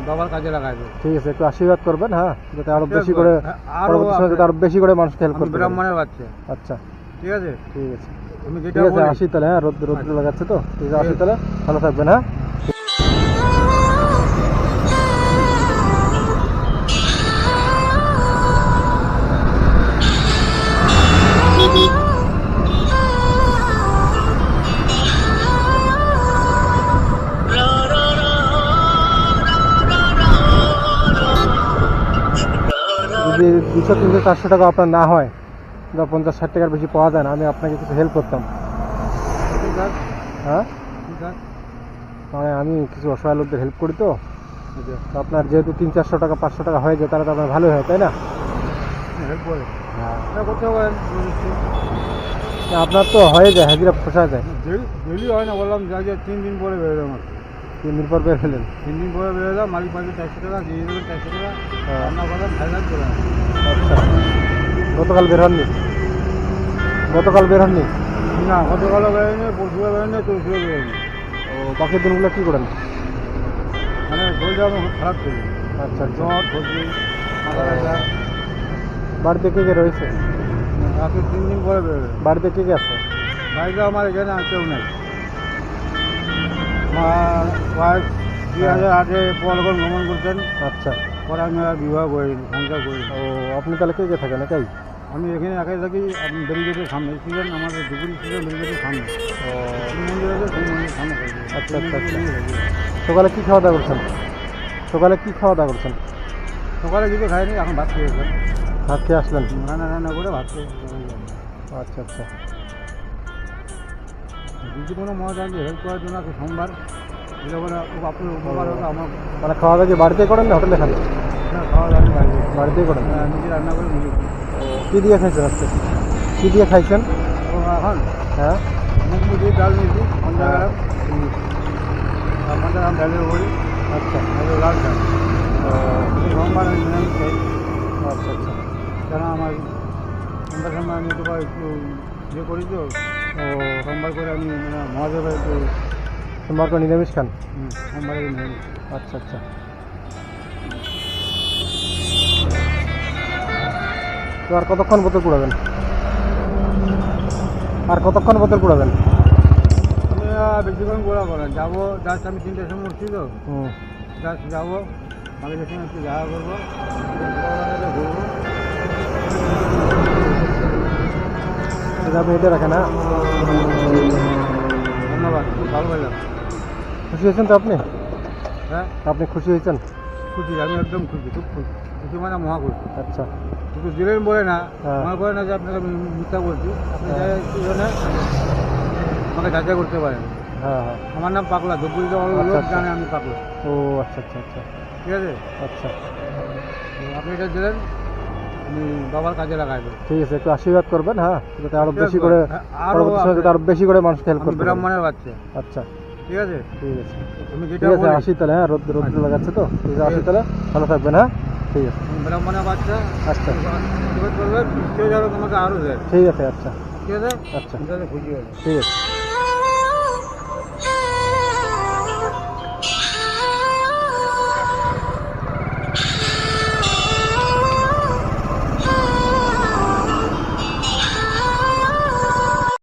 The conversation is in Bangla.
বাবার কাজে লাগাইবে। ঠিক আছে, একটু আশীর্বাদ করবেন, হ্যাঁ, যাতে আরো বেশি করে পরবর্তী সময়ে যাতে আরো বেশি করে মানুষকে হেল্প করতে পারে। ব্রাহ্মণের বাচ্চা। আচ্ছা, ঠিক আছে, ঠিক আছে, তুমি ঠিক যেটা আছে, বলি আসি তাহলে। হ্যাঁ, রোদ্র লাগাচ্ছে তো, ঠিক আছে, আসি তাহলে, ভালো থাকবেন। হ্যাঁ, যদি 200, 300, 400 টাকা আপনার না হয়, বা 50, 60 টাকার বেশি পাওয়া যায় না, আমি আপনাকে কিছু হেল্প করতাম। ঠিক আছে, হ্যাঁ, ঠিক আছে, মানে আমি কিছু অসহায় লোকদের হেল্প করি তো। আচ্ছা, তো আপনার যেহেতু 300, 400 টাকা, 500 টাকা হয়ে যায়, তাহলে তো আপনার ভালোই হয়, তাই না? হেল্প করে হ্যাঁ, এটা করতে পারেন। আপনার তো হয়ে যায়, হাজিরা পোষা যায়। ডেলি হয় না, বললাম যা যে 3 দিন পরে বেরোলাম। 3 দিন পর বের হলেন? 3 দিন পরে বেরোলাম, মালিক পাইবে 400 টাকা, দিয়ে দেবেন 400 টাকা, হ্যাঁ। রান্না করলাম, খাইলাম, চলে আসলাম। আচ্ছা, গতকাল বের হননি? গতকাল বের হননি? না, গতকালও বেরোয়নি, পরশুও বেরোয়নি, তরশুও বেরোয়নি। ও, বাকি দিনগুলো কী করেন? মানে শরীরটা আমার খুব খারাপ ছিল। আচ্ছা, আচ্ছা। জ্বর, সর্দি, মাথা ব্যথা। বাড়িতে কে কে রয়েছে? আজকে 3 দিন পরে বেরোবে। বাড়িতে কে কে আছে? বাড়িতে আমার এখানে আর কেউ নেই। মা ওয়াইফ 2008-এ পরলোক ভ্রমণ করতেন। আচ্ছা। পরে আমি আর বিবাহ করিনি, সংসার করিনি। ও, আপনি তাহলে কে কে থাকেন একাই? আমি এখানে একাই থাকি। আপনি ব্যারিগেটের সামনে ছিলেন, আমাদের দুপুরি ছিল ব্যারিগেটের সামনে। ও, শিব মন্দির আছে, শিব মন্দিরের সামনে থাকি। আচ্ছা, আচ্ছা, আচ্ছা। সকালে কী খাওয়া দাওয়া করছেন? সকালে কী খাওয়া দাওয়া করছেন? সকালে কিছু খাইনি, এখন ভাত খেয়েছেন। ভাত খেয়ে আসলেন? রান্না করে ভাত খেয়ে চলে গেলাম। আচ্ছা, আচ্ছা। যদি কোনো মত আছে হেল্প করার জন্য আছে, সোমবার এটা বলে আপনার উপকার হলো আমার। মানে খাওয়া দাওয়া কি বাড়িতেই করেন না হোটেলে খান? খাওয়া দাওয়া আমি বাইরে বাড়িতেই করেন? নিজে রান্না করে নিজে। কী দিয়ে খাইছেন আজকে? কী দিয়ে খাইছেন? এখন হ্যাঁ, মুখ মুখি ডাল নিয়েছি 50 গ্রাম, 50 গ্রাম ডালের বড়ি, আচ্ছা, লাল ডাল। সোমবার আমি নিরামিষ খাই, আচ্ছা, আচ্ছা। কেন আমার সোমবার সময় আমি তো একটু ইয়ে করি তো। ও, সোমবার করে আমি মানে মহাদেব একটু সোমবার করে নিরামিষ খান? সোমবারে নিরামিষ। আচ্ছা, আচ্ছা। তো আর কতক্ষণ বোতল কুড়াবেন? আর কতক্ষণ বোতল কুড়াবেন? আমি বেশিক্ষণ গোড়া করেন যাবো, জাস্ট আমি 3টার সময় উঠছি তো, হুম, জাস্ট যাবো, মালিকের সঙ্গে একটু দেখা করবো, ঘুরবো। ঠিক আছে, আপনি এটা রাখেন। হ্যাঁ, ধন্যবাদ, খুব ভালো লাগলাম। খুশি হয়েছেন তো আপনি? হ্যাঁ, আপনি খুশি হয়েছেন? খুশি, আমি একদম খুশি, খুব খুশি। খুশি মানে মহা খুশি। আচ্ছা, কিন্তু দিলেন বলে না, হ্যাঁ। মনে করে না যে আপনাকে আমি মিথ্যা বলছি। আপনি হ্যাঁ। এই জন্য আমাকে যাচাই করতে পারেন। হ্যাঁ, হ্যাঁ। আমার নাম পাগলা, ধূপগুড়িতে আচ্ছা, লোক আচ্ছা। জানে আমি পাগলা। ও, আচ্ছা, আচ্ছা, আচ্ছা, ঠিক আছে, আচ্ছা। তো আপনি এটা দিলেন, আমি বাবার কাজে লাগাইবেন। ঠিক আছে, একটু আশীর্বাদ করবেন, হ্যাঁ, যাতে আরো আশীর্বাদ বেশি করে করবেন। আরো পরবর্তী সময়ে যাতে আরো বেশি করে মানুষকে হেল্প আমি করতে পারে। ব্রাহ্মণের বাচ্চা। আচ্ছা, ঠিক আছে, ঠিক আছে, তুমি ঠিক যেটা আছে, বলি আসি তাহলে। হ্যাঁ, রোদ্র লাগাচ্ছে তো, ঠিক আছে, আসি তাহলে, ভালো থাকবেন। হ্যাঁ, ঠিক আছে, ব্রাহ্মণের বাচ্চা। আচ্ছা, আশীর্বাদ করবেন, নিশ্চয়ই যেন তোমাকে আরও দেয়। ঠিক আছে, আচ্ছা, ঠিক আছে, আচ্ছা, আমি তাহলে খুশি হলাম। ঠিক আছে।